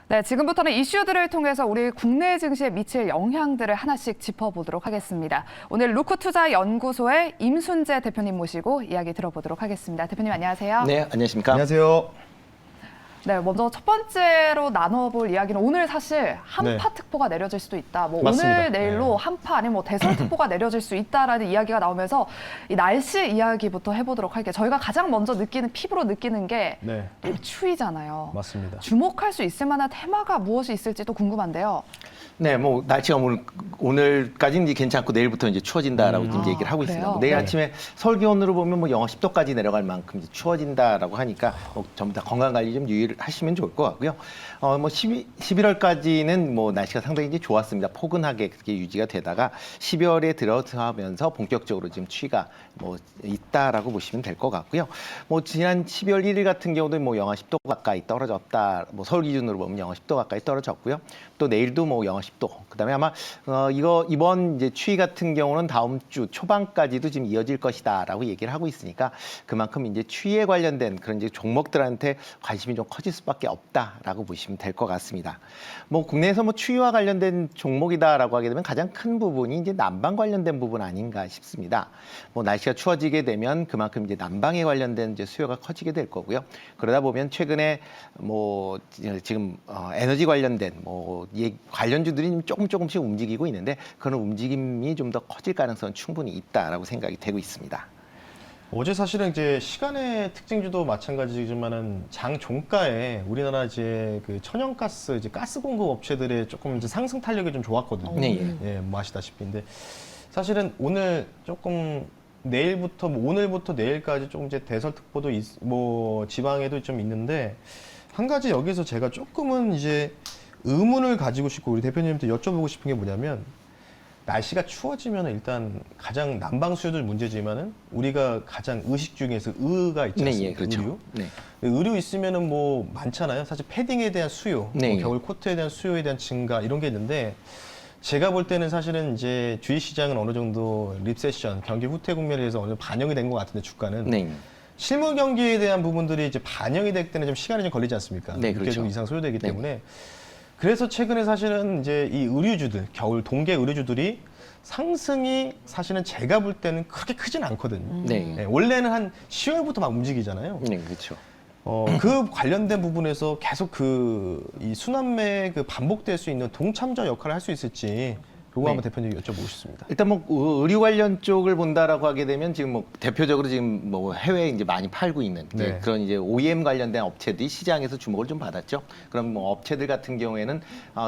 네, 지금부터는 이슈들을 통해서 우리 국내 증시에 미칠 영향들을 하나씩 짚어보도록 하겠습니다. 오늘 루크투자연구소의 임순재 대표님 모시고 이야기 들어보도록 하겠습니다. 대표님 안녕하세요. 네, 안녕하십니까? 안녕하세요. 네, 먼저 첫 번째로 나눠볼 이야기는 오늘 사실 한파 네. 특보가 내려질 수도 있다. 뭐 맞습니다. 오늘 내일로 네. 한파 아니면 뭐 대설 특보가 내려질 수 있다라는 이야기가 나오면서 이 날씨 이야기부터 해보도록 할게요. 저희가 가장 먼저 느끼는 피부로 느끼는 게 네, 추위잖아요. 맞습니다. 주목할 수 있을 만한 테마가 무엇이 있을지도 궁금한데요. 네, 뭐 날씨가 오늘까지는 이제 괜찮고 내일부터 이제 추워진다라고 이제 얘기를 하고 있습니다. 그래요? 뭐 내일 네. 아침에 서울 기온으로 보면 뭐 영하 10도까지 내려갈 만큼 이제 추워진다라고 하니까 뭐 전부 다 건강 관리 좀 유의를 하시면 좋을 것 같고요. 뭐 11월까지는 뭐 날씨가 상당히 이제 좋았습니다. 포근하게 그렇게 유지가 되다가 12월에 들어서면서 본격적으로 지금 추위가 뭐 있다라고 보시면 될 것 같고요. 뭐 지난 12월 1일 같은 경우도 뭐 영하 10도 가까이 떨어졌다. 뭐 서울 기준으로 보면 영하 10도 가까이 떨어졌고요. 또 내일도 뭐 영하 10도. 그다음에 아마 이번 이제 추위 같은 경우는 다음 주 초반까지도 지금 이어질 것이다라고 얘기를 하고 있으니까 그만큼 이제 추위에 관련된 그런 이제 종목들한테 관심이 좀 커질 수밖에 없다라고 보시면 될 것 같습니다. 뭐 국내에서 뭐 추위와 관련된 종목이다라고 하게 되면 가장 큰 부분이 이제 난방 관련된 부분 아닌가 싶습니다. 뭐 날씨가 추워지게 되면 그만큼 이제 난방에 관련된 이제 수요가 커지게 될 거고요. 그러다 보면 최근에 뭐 지금 에너지 관련된 뭐 관련주들이 조금씩 움직이고 있는데 그런 움직임이 좀 더 커질 가능성은 충분히 있다라고 생각이 되고 있습니다. 어제 사실은 이제 시간의 특징주도 마찬가지지만은 장 종가에 우리나라 이제 그 천연가스 이제 가스 공급 업체들의 조금 이제 상승 탄력이 좀 좋았거든요. 네, 예, 뭐 아시다시피. 근데 사실은 오늘 조금 내일부터 뭐 오늘부터 내일까지 조금 이제 대설특보도 뭐 지방에도 좀 있는데 한 가지 여기서 제가 조금은 이제 의문을 가지고 싶고 우리 대표님한테 여쭤보고 싶은 게 뭐냐면 날씨가 추워지면 일단 가장 난방 수요도 문제지만은 우리가 가장 의식 중에서 의가 있지 않습니까? 네, 예, 그렇죠. 의류. 네. 의류 있으면은 뭐 많잖아요. 사실 패딩에 대한 수요, 네. 뭐 겨울 코트에 대한 수요에 대한 증가 이런 게 있는데 제가 볼 때는 사실은 이제 주식시장은 어느 정도 리세션, 경기 후퇴 국면에 대해서 어느 정도 반영이 된 것 같은데 주가는 네. 실물 경기에 대한 부분들이 이제 반영이 될 때는 좀 시간이 좀 걸리지 않습니까? 네, 6개월 그렇죠. 정도 이상 소요되기 네. 때문에 그래서 최근에 사실은 이제 이 의류주들, 겨울 동계 의류주들이 상승이 사실은 제가 볼 때는 그렇게 크진 않거든요. 네. 네, 원래는 한 10월부터 막 움직이잖아요. 네, 그렇죠. 그 관련된 부분에서 계속 이 순환매 반복될 수 있는 동참자 역할을 할 수 있을지 그거 한번 대표님 여쭤보고 싶습니다. 일단 뭐 의류 관련 쪽을 본다라고 하게 되면 지금 뭐 대표적으로 지금 뭐 해외에 이제 많이 팔고 있는 이제 네. 그런 이제 OEM 관련된 업체들이 시장에서 주목을 좀 받았죠. 그럼 뭐 업체들 같은 경우에는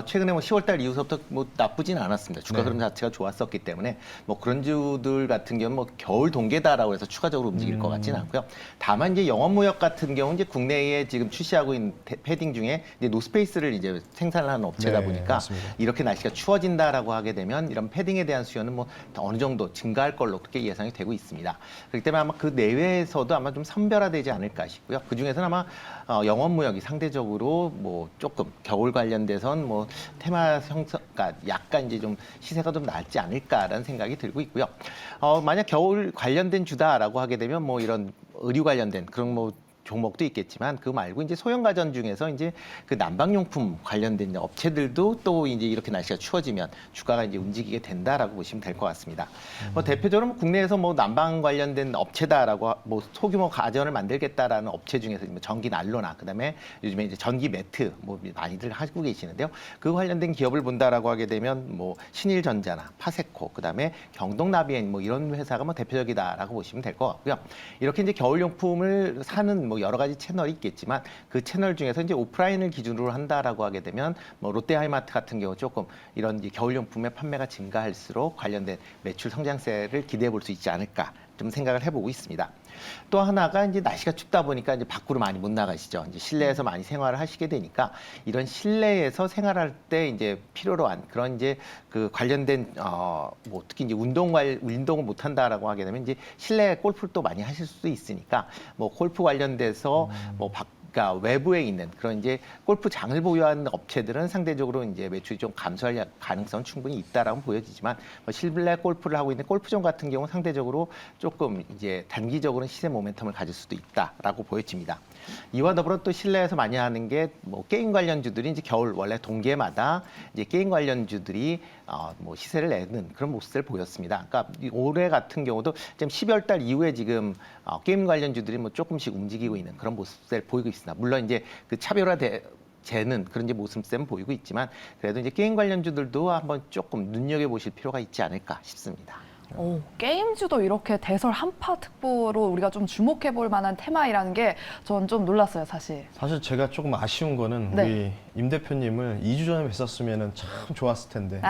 최근에 뭐 10월달 이후부터 뭐 나쁘진 않았습니다. 주가 네. 흐름 자체가 좋았었기 때문에 뭐 그런 주들 같은 경우는 뭐 겨울 동계다라고 해서 추가적으로 움직일 것 같지는 않고요. 다만 이제 영업무역 같은 경우 이제 국내에 지금 출시하고 있는 패딩 중에 이제 노스페이스를 이제 생산을 하는 업체다 네, 보니까 맞습니다. 이렇게 날씨가 추워진다라고 하게 되면 이런 패딩에 대한 수요는 뭐 어느 정도 증가할 걸로 그렇게 예상이 되고 있습니다. 그렇기 때문에 아마 그 내외에서도 아마 좀 선별화되지 않을까 싶고요. 그 중에서는 아마 영업무역이 상대적으로 뭐 조금 겨울 관련돼선 뭐 테마 형성가 약간 이제 좀 시세가 좀 낮지 않을까라는 생각이 들고 있고요. 만약 겨울 관련된 주다라고 하게 되면 뭐 이런 의류 관련된 그런 뭐 종목도 있겠지만 그 말고 이제 소형 가전 중에서 이제 그 난방용품 관련된 업체들도 또 이제 이렇게 날씨가 추워지면 주가가 이제 움직이게 된다라고 보시면 될 것 같습니다. 뭐 대표적으로 뭐 국내에서 뭐 난방 관련된 업체다라고 뭐 소규모 가전을 만들겠다라는 업체 중에서 뭐 전기 난로나 그다음에 요즘에 이제 전기 매트 뭐 많이들 하고 계시는데요. 그 관련된 기업을 본다라고 하게 되면 뭐 신일전자나 파세코 그다음에 경동나비엔 뭐 이런 회사가 뭐 대표적이다라고 보시면 될 것 같고요. 이렇게 이제 겨울용품을 사는 뭐 여러 가지 채널이 있겠지만 그 채널 중에서 이제 오프라인을 기준으로 한다라고 하게 되면 뭐 롯데하이마트 같은 경우 조금 이런 이제 겨울용품의 판매가 증가할수록 관련된 매출 성장세를 기대해 볼 수 있지 않을까 좀 생각을 해보고 있습니다. 또 하나가 이제 날씨가 춥다 보니까 이제 밖으로 많이 못 나가시죠. 이제 실내에서 많이 생활을 하시게 되니까 이런 실내에서 생활할 때 이제 필요로 한 그런 이제 그 관련된 뭐 특히 이제 운동을 못 한다라고 하게 되면 이제 실내 골프를 또 많이 하실 수도 있으니까 뭐 골프 관련돼서 뭐 그러니까 외부에 있는 그런 이제 골프장을 보유하는 업체들은 상대적으로 이제 매출이 좀 감소할 가능성은 충분히 있다라고 보여지지만 실내 골프를 하고 있는 골프장 같은 경우는 상대적으로 조금 이제 단기적으로는 시세 모멘텀을 가질 수도 있다라고 보여집니다. 이와 더불어 또 실내에서 많이 하는 게 뭐 게임 관련주들이 이제 겨울 원래 동계마다 이제 게임 관련주들이 뭐 시세를 내는 그런 모습을 보였습니다. 그러니까 올해 같은 경우도 지금 12월 달 이후에 지금 게임 관련주들이 뭐 조금씩 움직이고 있는 그런 모습을 보이고 있습니다. 물론 이제 그 재는 그런 이제 모습은 보이고 있지만 그래도 이제 게임 관련주들도 한번 조금 눈여겨 보실 필요가 있지 않을까 싶습니다. 오, 게임주도 이렇게 대설 한파 특보로 우리가 좀 주목해 볼 만한 테마이라는 게 전 좀 놀랐어요, 사실. 사실 제가 조금 아쉬운 거는 네. 우리 임 대표님을 2주 전에 뵀었으면 참 좋았을 텐데.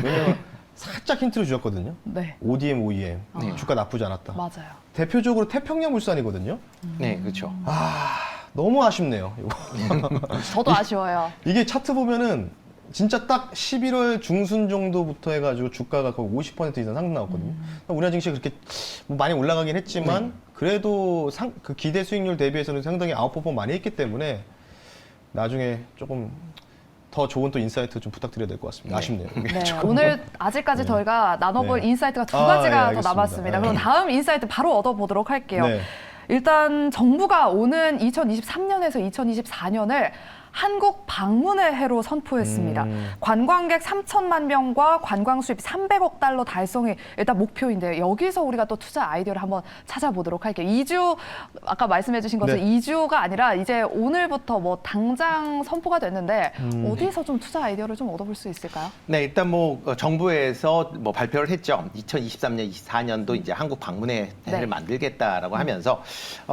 왜냐면 살짝 힌트를 주셨거든요. 네, ODM, OEM. 네. 주가 나쁘지 않았다. 맞아요. 대표적으로 태평양 물산이거든요. 네, 그렇죠. 너무 아쉽네요. 이거. 저도 아쉬워요. 이게 차트 보면은 진짜 딱 11월 중순 정도부터 해가지고 주가가 거의 50% 이상 상승 나왔거든요. 우리나라 증시 그렇게 뭐 많이 올라가긴 했지만 그래도 그 기대 수익률 대비해서는 상당히 아웃퍼폼 많이 했기 때문에 나중에 조금 더 좋은 또 인사이트 좀 부탁드려야 될 것 같습니다. 아쉽네요. 이게 네, 조금. 오늘 아직까지 저희가 나눠볼 네. 인사이트가 두 아, 가지가 예, 더 알겠습니다. 남았습니다. 그럼 네. 다음 인사이트 바로 얻어보도록 할게요. 네. 일단 정부가 오는 2023년에서 2024년을 한국 방문의 해로 선포했습니다. 관광객 3천만 명과 관광 수입 300억 달러 달성이 일단 목표인데 여기서 우리가 또 투자 아이디어를 한번 찾아보도록 할게요. 2주 아까 말씀해 주신 것은 네. 2주가 아니라 이제 오늘부터 뭐 당장 선포가 됐는데 어디서 좀 투자 아이디어를 좀 얻어볼 수 있을까요? 네, 일단 뭐 정부에서 뭐 발표를 했죠. 2023년, 24년도 이제 한국 방문의 해를 네. 만들겠다라고 하면서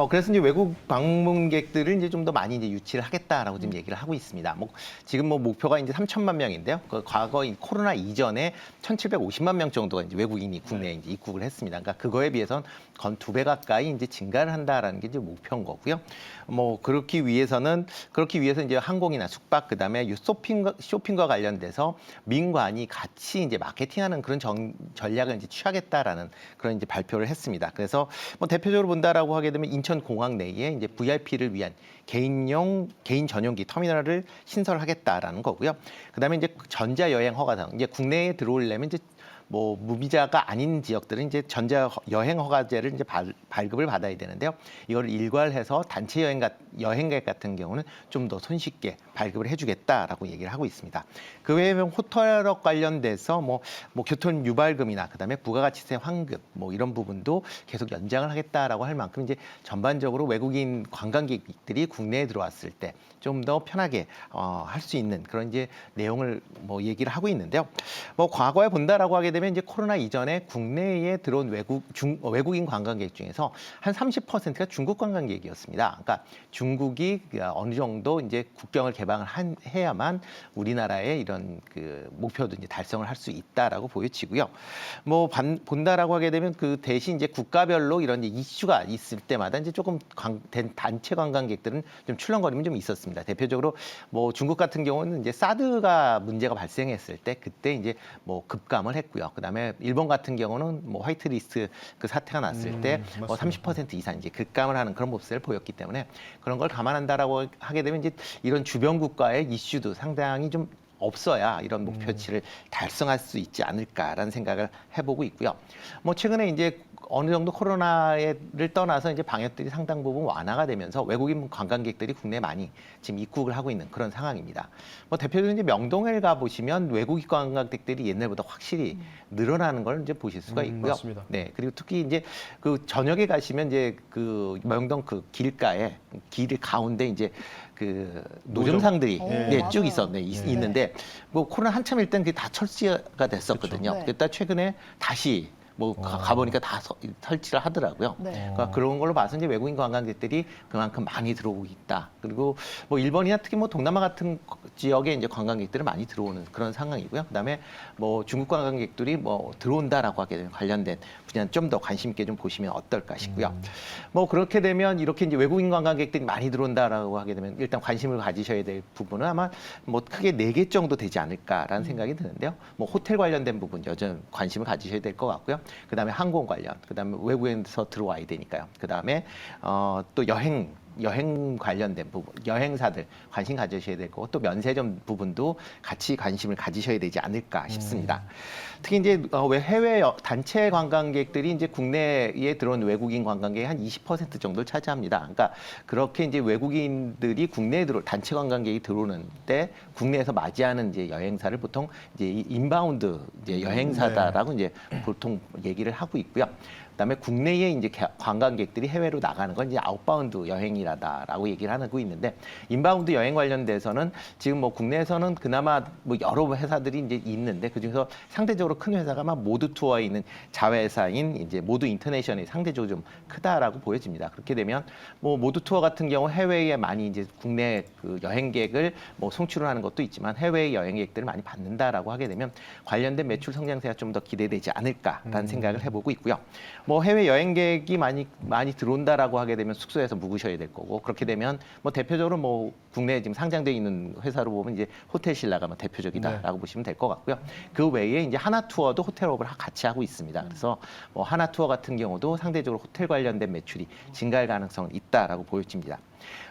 그래서 이제 외국 방문객들을 이제 좀 더 많이 이제 유치를 하겠다라고 지금 얘기를 하고 있습니다. 뭐 지금 뭐 목표가 이제 3천만 명인데요. 그 과거 이 코로나 이전에 1,750만 명 정도가 이제 외국인이 국내에 이제 입국을 했습니다. 그러니까 그거에 비해서는 건 2배 가까이 이제 증가를 한다라는 게 이제 목표인 거고요. 뭐 그렇기 위해서 이제 항공이나 숙박 그다음에 쇼핑과 관련돼서 민관이 같이 이제 마케팅하는 그런 전략을 이제 취하겠다라는 그런 이제 발표를 했습니다. 그래서 뭐 대표적으로 본다라고 하게 되면 인천공항 내에 이제 VIP를 위한 개인 전용기 터미널을 신설하겠다라는 거고요. 그다음에 이제 전자 여행 허가상 이제 국내에 들어오려면 이제 뭐 무비자가 아닌 지역들은 이제 전자 여행 허가제를 이제 발급을 받아야 되는데요. 이걸 일괄해서 단체 여행객 같은 경우는 좀 더 손쉽게 발급을 해주겠다라고 얘기를 하고 있습니다. 그 외에 호텔업 관련돼서 뭐 교통 유발금이나 그다음에 부가가치세 환급 뭐 이런 부분도 계속 연장을 하겠다라고 할 만큼 이제 전반적으로 외국인 관광객들이 국내에 들어왔을 때 좀 더 편하게 할 수 있는 그런 이제 내용을 뭐 얘기를 하고 있는데요. 뭐 과거에 본다라고 하게 되면 이제 코로나 이전에 국내에 들어온 외국인 관광객 중에서 한 30%가 중국 관광객이었습니다. 그러니까 중국이 어느 정도 이제 국경을 개방을 해야만 우리나라의 이런 그 목표도 이제 달성을 할 수 있다라고 보여지고요. 뭐 본다라고 하게 되면 그 대신 이제 국가별로 이런 이슈가 있을 때마다 이제 조금 단체 관광객들은 좀 출렁거림이 좀 있었습니다. 대표적으로 뭐 중국 같은 경우는 이제 사드가 문제가 발생했을 때 그때 이제 뭐 급감을 했고요. 그다음에 일본 같은 경우는 뭐 화이트리스트 그 사태가 났을 때 뭐 30% 이상 이제 급감을 하는 그런 모습을 보였기 때문에 그런 걸 감안한다라고 하게 되면 이제 이런 주변 국가의 이슈도 상당히 좀 없어야 이런 목표치를 달성할 수 있지 않을까라는 생각을 해보고 있고요. 뭐 최근에 이제 어느 정도 코로나를 떠나서 이제 방역들이 상당 부분 완화가 되면서 외국인 관광객들이 국내에 많이 지금 입국을 하고 있는 그런 상황입니다. 뭐 대표적으로 이제 명동에 가 보시면 외국인 관광객들이 옛날보다 확실히 늘어나는 걸 이제 보실 수가 있고요. 맞습니다. 네, 그리고 특히 이제 그 저녁에 가시면 이제 그 명동 그 길가에 길 가운데 이제 그 노점상들이 노점. 쭉 맞아요. 있는데 뭐 코로나 한참일 땐 그게 다 철수가 됐었거든요. 그쵸. 네. 그랬다 최근에 다시 뭐 가보니까 다 설치를 하더라고요. 네. 그러니까 그런 걸로 봐서 이제 외국인 관광객들이 그만큼 많이 들어오고 있다. 그리고 뭐 일본이나 특히 뭐 동남아 같은 지역에 이제 관광객들이 많이 들어오는 그런 상황이고요. 그다음에 뭐 중국 관광객들이 뭐 들어온다라고 하게 되면 관련된 분야는 좀 더 관심 있게 좀 보시면 어떨까 싶고요. 뭐 그렇게 되면 이렇게 이제 외국인 관광객들이 많이 들어온다라고 하게 되면 일단 관심을 가지셔야 될 부분은 아마 뭐 크게 4개 정도 되지 않을까라는 생각이 드는데요. 뭐 호텔 관련된 부분 여전히 관심을 가지셔야 될 것 같고요. 그다음에 항공 관련, 그다음에 외국에서 들어와야 되니까요. 그다음에 또 여행 여행 관련된 부분, 여행사들 관심 가지셔야 될 거고 또 면세점 부분도 같이 관심을 가지셔야 되지 않을까 싶습니다. 특히 이제 해외 단체 관광객들이 이제 국내에 들어온 외국인 관광객의 한 20% 정도를 차지합니다. 그러니까 그렇게 이제 외국인들이 국내에 단체 관광객이 들어오는 때 국내에서 맞이하는 이제 여행사를 보통 이제 인바운드 이제 여행사다라고 이제 보통 얘기를 하고 있고요. 그다음에 국내에 이제 관광객들이 해외로 나가는 건 이제 아웃바운드 여행이라다라고 얘기를 하고 있는데 인바운드 여행 관련돼서는 지금 뭐 국내에서는 그나마 뭐 여러 회사들이 이제 있는데 그중에서 상대적으로 큰 회사가 막 모두 투어에 있는 자회사인 이제 모두 인터내셔널이 상대적으로 좀 크다라고 보여집니다. 그렇게 되면 뭐 모두 투어 같은 경우 해외에 많이 이제 국내 그 여행객을 뭐 송출을 하는 것도 있지만 해외 여행객들을 많이 받는다라고 하게 되면 관련된 매출 성장세가 좀 더 기대되지 않을까라는 생각을 해보고 있고요. 뭐 해외 여행객이 많이 들어온다라고 하게 되면 숙소에서 묵으셔야 될 거고 그렇게 되면 뭐 대표적으로 뭐 국내에 지금 상장돼 있는 회사로 보면 이제 호텔신라가 뭐 대표적이다라고 보시면 될 것 같고요. 그 외에 이제 하나투어도 호텔업을 같이 하고 있습니다. 그래서 뭐 하나투어 같은 경우도 상대적으로 호텔 관련된 매출이 증가할 가능성은 있다라고 보여집니다.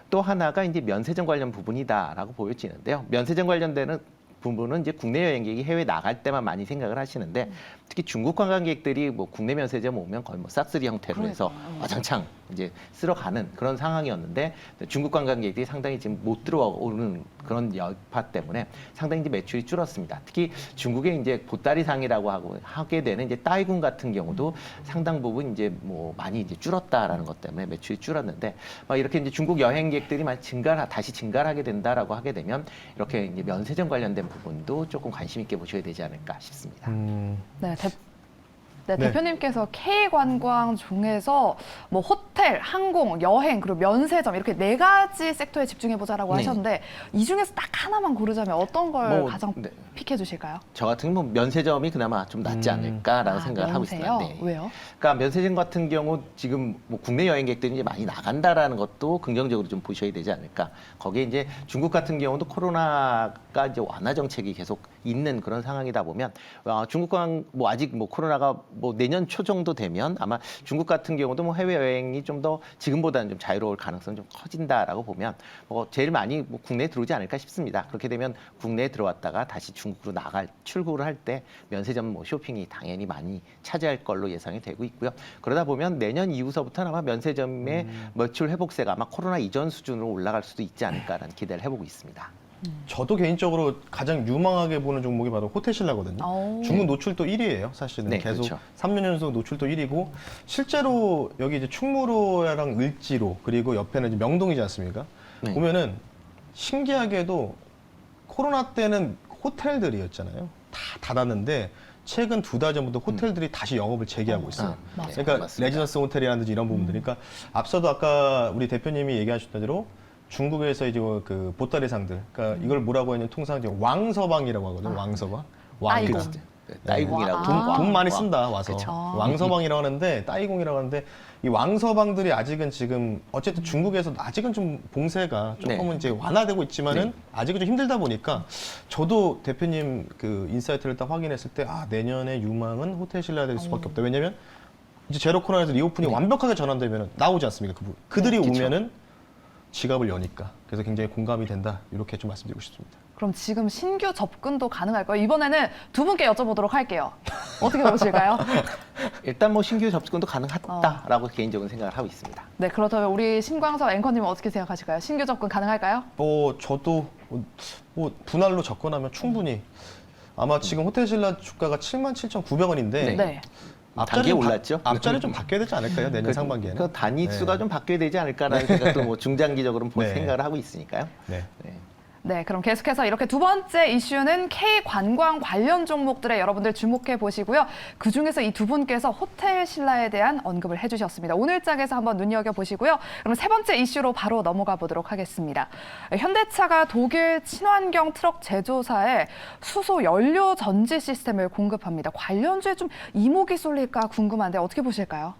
또 하나가 이제 면세점 관련 부분이다라고 보여지는데요. 면세점 관련되는 부분은 이제 국내 여행객이 해외 나갈 때만 많이 생각을 하시는데 특히 중국 관광객들이 뭐 국내 면세점 오면 거의 뭐 싹쓸이 형태로 해서 와장창 이제 쓸어가는 그런 상황이었는데 중국 관광객들이 상당히 지금 못 들어오는 그런 여파 때문에 상당히 이제 매출이 줄었습니다. 특히 중국의 이제 보따리상이라고 하게 되는 이제 따이궁 같은 경우도 상당 부분 이제 뭐 많이 이제 줄었다라는 것 때문에 매출이 줄었는데 이렇게 이제 중국 여행객들이 다시 증가를 하게 된다라고 하게 되면 이렇게 이제 면세점 관련된 부분도 조금 관심 있게 보셔야 되지 않을까 싶습니다. 네, 대표님께서 K관광 중에서 뭐 호텔, 항공, 여행, 그리고 면세점 이렇게 4가지 섹터에 집중해보자라고 하셨는데 이 중에서 딱 하나만 고르자면 어떤 걸 가장 픽해 주실까요? 저 같은 경우는 면세점이 그나마 좀 낫지 않을까라는 생각을 하고 있습니다. 네. 왜요? 그러니까 면세점 같은 경우 지금 뭐 국내 여행객들이 이제 많이 나간다라는 것도 긍정적으로 좀 보셔야 되지 않을까. 거기에 이제 중국 같은 경우도 코로나가 이제 완화 정책이 계속 있는 그런 상황이다 보면 중국과 뭐 아직 뭐 코로나가 뭐 내년 초 정도 되면 아마 중국 같은 경우도 뭐 해외 여행이 좀 더 지금보다는 좀 자유로울 가능성이 좀 커진다라고 보면 뭐 제일 많이 뭐 국내에 들어오지 않을까 싶습니다. 그렇게 되면 국내에 들어왔다가 다시 중국으로 출국을 할 때 면세점 뭐 쇼핑이 당연히 많이 차지할 걸로 예상이 되고 있고요. 그러다 보면 내년 이후서부터는 아마 면세점의 매출 회복세가 아마 코로나 이전 수준으로 올라갈 수도 있지 않을까라는 기대를 해보고 있습니다. 저도 개인적으로 가장 유망하게 보는 종목이 바로 호텔신라거든요. 중국 노출도 1위예요, 사실은. 네, 계속 그렇죠. 3년 연속 노출도 1위고 실제로 여기 이제 충무로랑 을지로 그리고 옆에는 이제 명동이지 않습니까? 네. 보면은 신기하게도 코로나 때는 호텔들이었잖아요. 다 닫았는데 최근 2달 전부터 호텔들이 다시 영업을 재개하고 있어요. 맞아요. 그러니까 맞습니다. 레지던스 호텔이라든지 이런 부분들. 그러니까 앞서도 아까 우리 대표님이 얘기하셨던 대로 중국에서 이제 그 보따리상들, 그러니까 이걸 뭐라고 하냐면 통상 이제 왕서방이라고 하거든요. 왕서방. 따이궁. 따이궁이라고. 돈 많이 쓴다 와서 그쵸. 왕서방이라고 하는데 따이궁이라고 하는데 이 왕서방들이 아직은 지금 어쨌든 중국에서 아직은 좀 봉쇄가 조금은 이제 완화되고 있지만은 아직은 좀 힘들다 보니까 저도 대표님 그 인사이트를 딱 확인했을 때 내년에 유망은 호텔신라가 될 수밖에 없다. 왜냐면 이제 제로 코로나에서 리오픈이 완벽하게 전환되면은 나오지 않습니까? 그들이 오면은 지갑을 여니까. 그래서 굉장히 공감이 된다. 이렇게 좀 말씀드리고 싶습니다. 그럼 지금 신규 접근도 가능할까요? 이번에는 두 분께 여쭤보도록 할게요. 어떻게 보실까요? 일단 뭐 신규 접근도 가능하다라고 개인적으로 생각을 하고 있습니다. 네, 그렇다면 우리 신광서 앵커님은 어떻게 생각하실까요? 신규 접근 가능할까요? 저도 뭐 분할로 접근하면 충분히 아마 지금 호텔신라 주가가 77,900원인데 네. 단계 올랐죠? 앞자리 좀 바뀌어야 되지 않을까요? 내년 상반기에는. 그 단위수가 좀 바뀌어야 되지 않을까라는 생각도 뭐 중장기적으로 네. 생각을 하고 있으니까요. 네. 네, 그럼 계속해서 이렇게 두 번째 이슈는 K관광 관련 종목들에 여러분들 주목해 보시고요. 그중에서 이 두 분께서 호텔신라에 대한 언급을 해주셨습니다. 오늘 장에서 한번 눈여겨보시고요. 그럼 세 번째 이슈로 바로 넘어가 보도록 하겠습니다. 현대차가 독일 친환경 트럭 제조사에 수소 연료 전지 시스템을 공급합니다. 관련주에 좀 이목이 쏠릴까 궁금한데 어떻게 보실까요?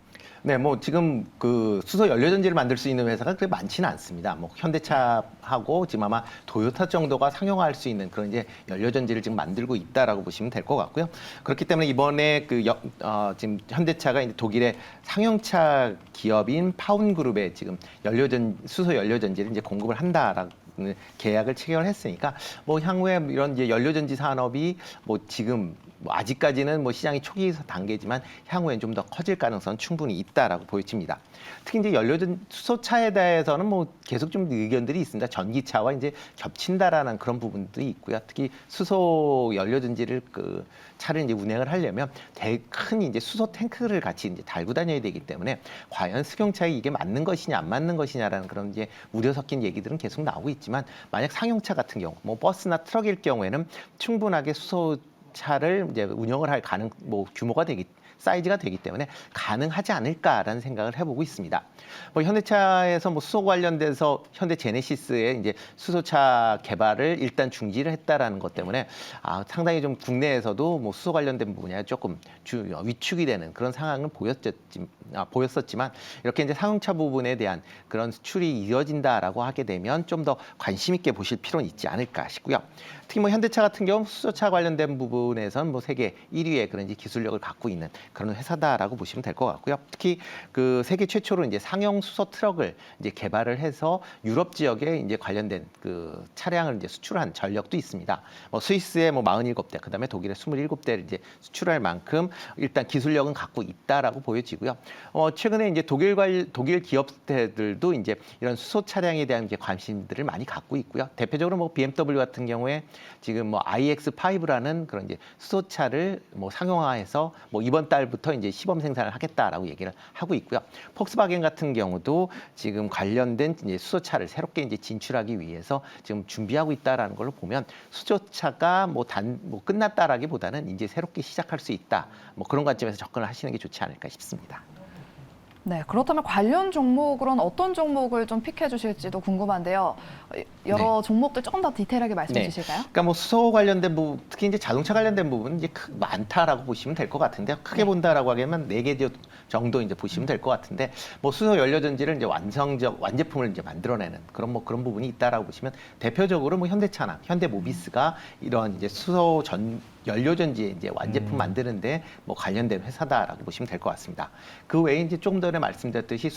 네, 뭐 지금 그 수소 연료 전지를 만들 수 있는 회사가 그렇게 많지는 않습니다. 뭐 현대차하고 지금 아마 도요타 정도가 상용화할 수 있는 그런 이제 연료 전지를 지금 만들고 있다라고 보시면 될 것 같고요. 그렇기 때문에 이번에 지금 현대차가 이제 독일의 상용차 기업인 파운그룹에 지금 수소 연료 전지를 이제 공급을 한다라고 계약을 체결을 했으니까 뭐 향후에 이런 이제 연료전지 산업이 뭐 지금 뭐 아직까지는 뭐 시장이 초기 단계지만 향후엔 좀 더 커질 가능성은 충분히 있다라고 보여집니다. 특히 이제 수소차에 대해서는 뭐 계속 좀 의견들이 있습니다. 전기차와 이제 겹친다라는 그런 부분도 있고요. 특히 수소 연료전지를 그 차를 이제 운행을 하려면 큰 이제 수소 탱크를 같이 이제 달고 다녀야 되기 때문에 과연 승용차에 이게 맞는 것이냐 안 맞는 것이냐라는 그런 이제 우려 섞인 얘기들은 계속 나오고 있지만 만약 상용차 같은 경우 뭐 버스나 트럭일 경우에는 충분하게 수소차를 이제 운영을 할 규모가 사이즈가 되기 때문에 가능하지 않을까라는 생각을 해보고 있습니다. 뭐 현대차에서 뭐 수소 관련돼서 현대 제네시스의 이제 수소차 개발을 일단 중지를 했다라는 것 때문에 상당히 좀 국내에서도 뭐 수소 관련된 분야에 조금 위축이 되는 그런 상황은 보였었지만 이렇게 이제 상용차 부분에 대한 그런 수출이 이어진다라고 하게 되면 좀 더 관심 있게 보실 필요는 있지 않을까 싶고요. 특히 뭐 현대차 같은 경우 수소차 관련된 부분에서는 뭐 세계 1위의 그런 이제 기술력을 갖고 있는 그런 회사다라고 보시면 될 것 같고요. 특히 그 세계 최초로 이제 상용 수소 트럭을 이제 개발을 해서 유럽 지역에 이제 관련된 그 차량을 이제 수출한 전력도 있습니다. 뭐 스위스의 뭐 47대, 그다음에 독일의 27대를 이제 수출할 만큼 일단 기술력은 갖고 있다라고 보여지고요. 최근에 이제 독일 기업들도 이제 이런 수소 차량에 대한 이제 관심들을 많이 갖고 있고요. 대표적으로 뭐 BMW 같은 경우에 지금 뭐 iX5라는 그런 이제 수소차를 뭐 상용화해서 뭐 이번 달부터 이제 시범 생산을 하겠다라고 얘기를 하고 있고요. 폭스바겐 같은 경우도 지금 관련된 이제 수소차를 새롭게 이제 진출하기 위해서 지금 준비하고 있다라는 걸로 보면 수소차가 뭐 끝났다라기보다는 이제 새롭게 시작할 수 있다. 뭐 그런 관점에서 접근을 하시는 게 좋지 않을까 싶습니다. 네, 그렇다면 관련 종목으로는 어떤 종목을 좀 픽해 주실지도 궁금한데요. 여러 종목들 조금 더 디테일하게 말씀해 주실까요? 그러니까 뭐 수소 관련된 부분, 특히 이제 자동차 관련된 부분은 이제 많다라고 보시면 될 것 같은데요. 크게 본다라고 하면 4개 정도 이제 보시면 될 것 같은데뭐 수소 연료 전지를 이제 완제품을 이제 만들어내는 그런 부분이 있다라고 보시면 대표적으로 뭐 현대차나 현대모비스가 이런 이제 수소 연료 전지의 이제 완제품 만드는데 뭐 관련된 회사다라고 보시면 될 것 같습니다. 그 외에 이제 조금 전에 말씀드렸듯이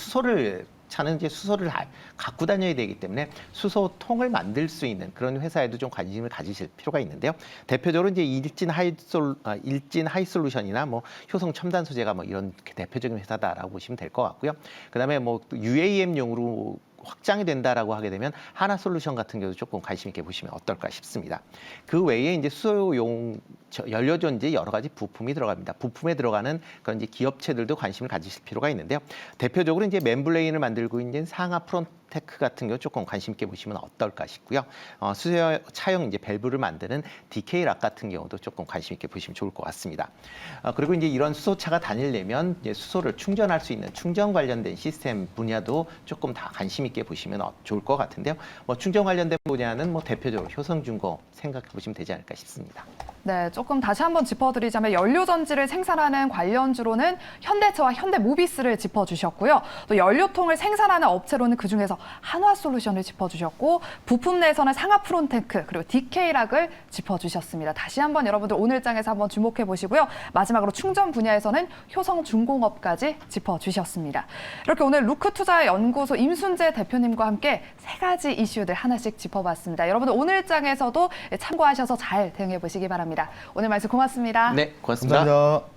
차는 이제 수소를 갖고 다녀야 되기 때문에 수소통을 만들 수 있는 그런 회사에도 좀 관심을 가지실 필요가 있는데요. 대표적으로 이제 일진 하이솔루션이나 뭐 효성 첨단 소재가 뭐 이런 대표적인 회사다라고 보시면 될 것 같고요. 그다음에 뭐 UAM용으로 확장이 된다라고 하게 되면 하나솔루션 같은 경우도 조금 관심 있게 보시면 어떨까 싶습니다. 그 외에 이제 수소용 연료전지 여러 가지 부품이 들어갑니다. 부품에 들어가는 그런 이제 기업체들도 관심을 가지실 필요가 있는데요. 대표적으로 이제 멤블레인을 만들고 있는 상하 프론테크 같은 경우 조금 관심 있게 보시면 어떨까 싶고요. 수소차용 이제 밸브를 만드는 DK락 같은 경우도 조금 관심 있게 보시면 좋을 것 같습니다. 그리고 이제 이런 수소차가 다니려면 이제 수소를 충전할 수 있는 충전 관련된 시스템 분야도 조금 다 관심 있게 보시면 좋을 것 같은데요. 뭐 충전 관련된 분야는 뭐 대표적으로 효성중공 생각해 보시면 되지 않을까 싶습니다. 네, 조금 다시 한번 짚어드리자면 연료전지를 생산하는 관련주로는 현대차와 현대모비스를 짚어주셨고요. 또 연료통을 생산하는 업체로는 그중에서 한화솔루션을 짚어주셨고 부품 내에서는 상하프론테크 그리고 DK락을 짚어주셨습니다. 다시 한번 여러분들 오늘장에서 한번 주목해 보시고요. 마지막으로 충전 분야에서는 효성중공업까지 짚어주셨습니다. 이렇게 오늘 루크투자연구소 임순재 대표님과 함께 3가지 이슈들 하나씩 짚어봤습니다. 여러분들 오늘장에서도 참고하셔서 잘 대응해 보시기 바랍니다. 오늘 말씀 고맙습니다. 네, 고맙습니다. 감사합니다.